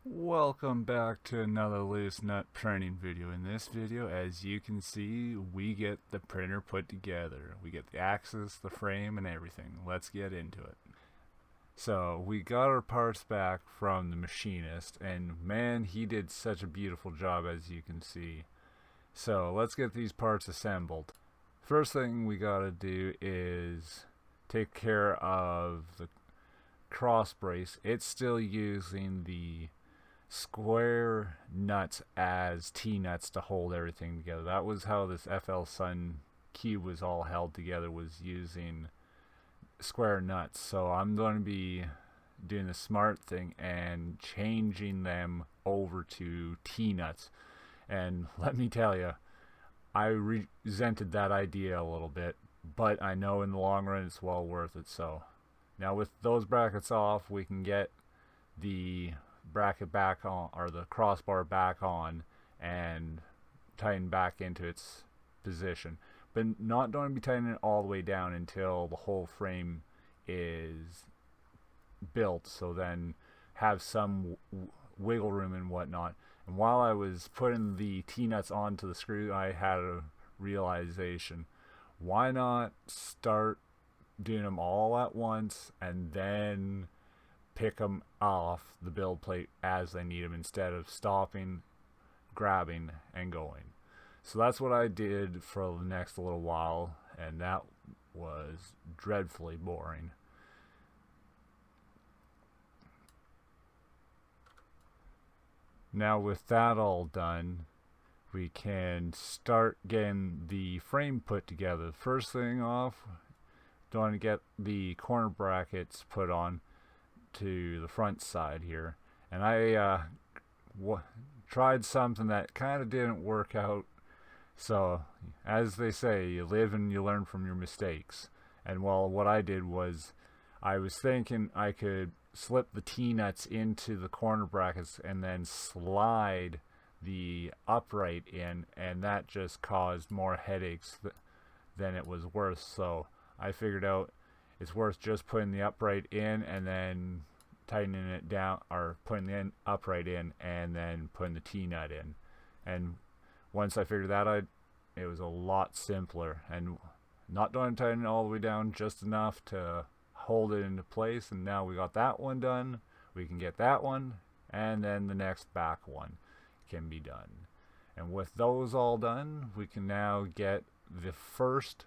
Welcome back to another loose nut printing video. In this video, as you can see, we get the printer put together. We get the axis, the frame, and everything. Let's get into it. So we got our parts back from the machinist, and man, he did such a beautiful job, as you can see. So let's get these parts assembled. First thing we gotta do is take care of the cross brace. It's still using the square nuts as T-nuts to hold everything together. That was how this FL Sun cube was all held together, was using square nuts. So I'm going to be doing the smart thing and changing them over to T-nuts. And let me tell you, I resented that idea a little bit, but I know in the long run it's well worth it. So now with those brackets off, we can get the bracket back on, or the crossbar back on, and tighten back into its position. But not going to be tightening it all the way down until the whole frame is built, so then have some wiggle room and whatnot. And while I was putting the T-nuts onto the screw, I had a realization. Why not start doing them all at once and then pick them off the build plate as they need them, instead of stopping, grabbing, and going. So that's what I did for the next little while, and that was dreadfully boring. Now with that all done, we can start getting the frame put together. First thing off, going to get the corner brackets put on to the front side here, and I tried something that kind of didn't work out. So as they say, you live and you learn from your mistakes. And well, what I did was, I was thinking I could slip the T-nuts into the corner brackets and then slide the upright in, and that just caused more headaches than it was worth. So I figured out it's worth just putting the upright in and then tightening it down, or putting the upright in and then putting the T-nut in. And once I figured that out, it was a lot simpler, and not going to tighten it all the way down, just enough to hold it into place. And now we got that one done, we can get that one, and then the next back one can be done. And with those all done, we can now get the first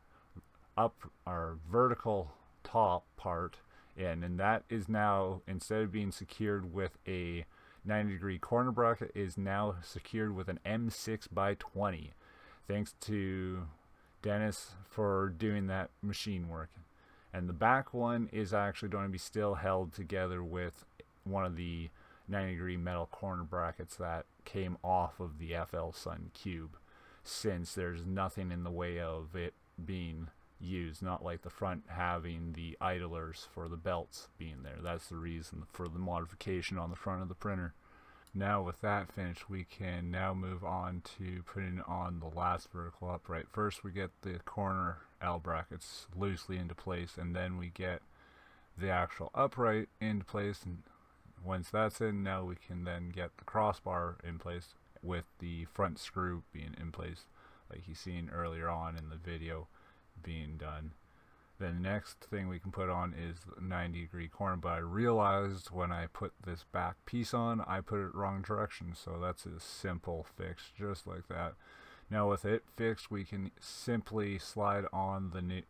up, our vertical top part in, and that is now, instead of being secured with a 90-degree corner bracket, is now secured with an M6 by 20. Thanks to Dennis for doing that machine work. And the back one is actually going to be still held together with one of the 90-degree metal corner brackets that came off of the FL Sun cube, since there's nothing in the way of it being used, not like the front having the idlers for the belts being there. That's the reason for the modification on the front of the printer. Now with that finished, we can now move on to putting on the last vertical upright. First we get the corner L brackets loosely into place, and then we get the actual upright into place. And once that's in, now we can then get the crossbar in place, with the front screw being in place like you seen earlier on in the video being done. Then the next thing we can put on is the 90-degree corner, but I realized when I put this back piece on, I put it wrong direction. So that's a simple fix, just like that. Now with it fixed, we can simply slide on the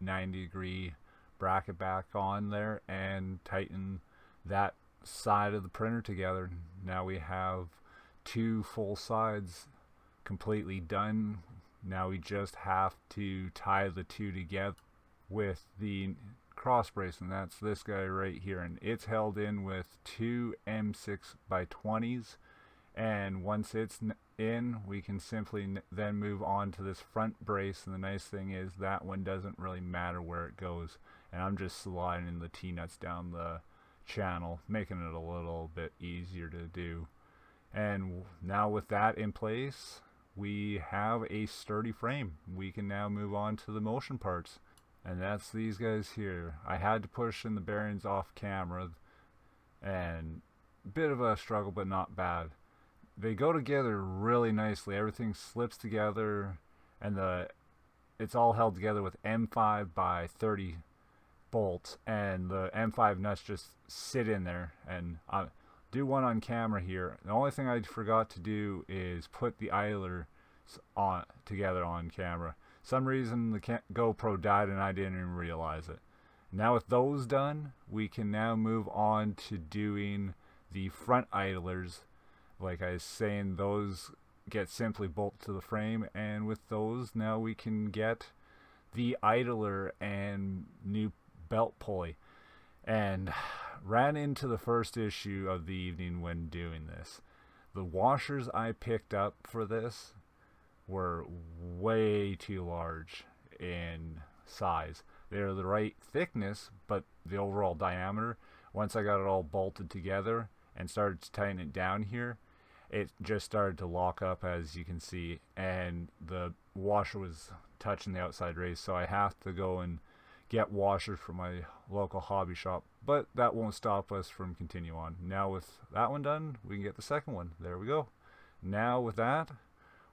90-degree bracket back on there and tighten that side of the printer together. Now we have two full sides completely done. Now we just have to tie the two together with the cross brace, and that's this guy right here, and it's held in with two M6 by 20s. And once it's in, we can simply then move on to this front brace, and the nice thing is that one doesn't really matter where it goes, and I'm just sliding the T-nuts down the channel, making it a little bit easier to do. And now with that in place, we have a sturdy frame. We can now move on to the motion parts, and that's these guys here. I had to push in the bearings off camera, and bit of a struggle, but not bad. They go together really nicely. Everything slips together, and it's all held together with M5 by 30 bolts, and the M5 nuts just sit in there. And I do one on camera here. The only thing I forgot to do is put the idler on together on camera. Some reason the GoPro died and I didn't even realize it. Now with those done, we can now move on to doing the front idlers. Like I was saying, those get simply bolted to the frame, and with those now we can get the idler and new belt pulley. And ran into the first issue of the evening when doing this. The washers I picked up for this were way too large in size. They're the right thickness, but the overall diameter, once I got it all bolted together and started to tighten it down here, it just started to lock up, as you can see, and the washer was touching the outside race, so I have to go and get washers from my local hobby shop, but that won't stop us from continue on. Now with that one done, we can get the second one. There we go. Now with that,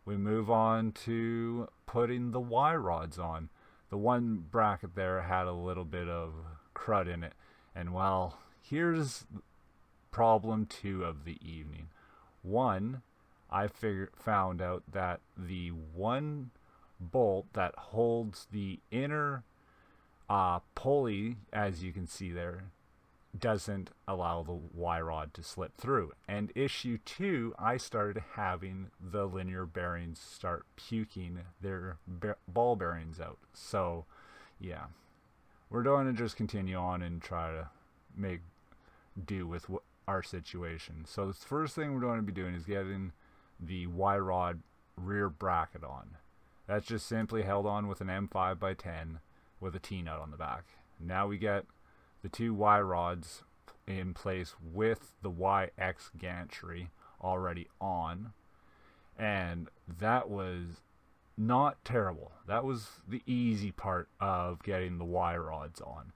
we move on to putting the Y rods on. The one bracket there had a little bit of crud in it, and well, here's problem 2 of the evening. One, I found out that the one bolt that holds the inner pulley, as you can see there, doesn't allow the Y rod to slip through. And issue 2, I started having the linear bearings start puking their ball bearings out. So yeah, we're going to just continue on and try to make do with our situation. So the first thing we're going to be doing is getting the Y rod rear bracket on. That's just simply held on with an M5 by 10 with a Tnut on the back. Now we get the 2 Y rods in place with the YX gantry already on, and that was not terrible. That was the easy part of getting the Y rods on.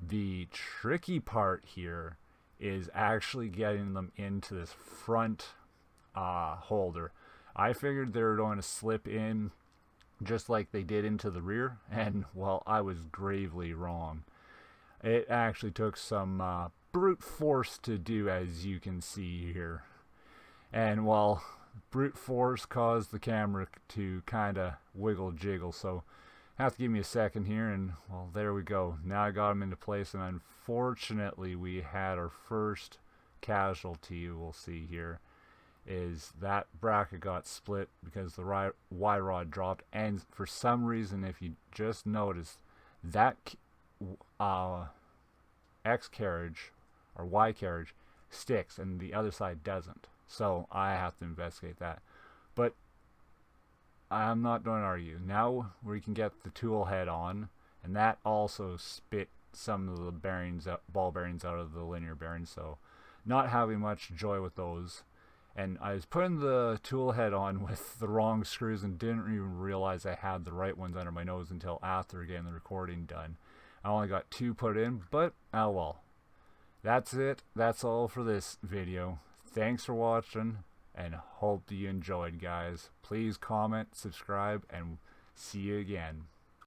The tricky part here is actually getting them into this front holder. I figured they were going to slip in just like they did into the rear, and well, I was gravely wrong. It actually took some brute force to do, as you can see here. And well, brute force caused the camera to kind of wiggle jiggle, so have to give me a second here, and well, there we go. Now I got them into place, and unfortunately we had our first casualty. We'll see here is that bracket got split because the Y rod dropped, and for some reason, if you just notice, that X carriage or Y carriage sticks and the other side doesn't. So I have to investigate that. But I'm not going to argue. Now we can get the tool head on, and that also spit some of the bearings, ball bearings out of the linear bearings, so not having much joy with those. And I was putting the tool head on with the wrong screws and didn't even realize I had the right ones under my nose until after getting the recording done. I only got 2 put in, but oh well. That's it. That's all for this video. Thanks for watching, and hope you enjoyed, guys. Please comment, subscribe, and see you again.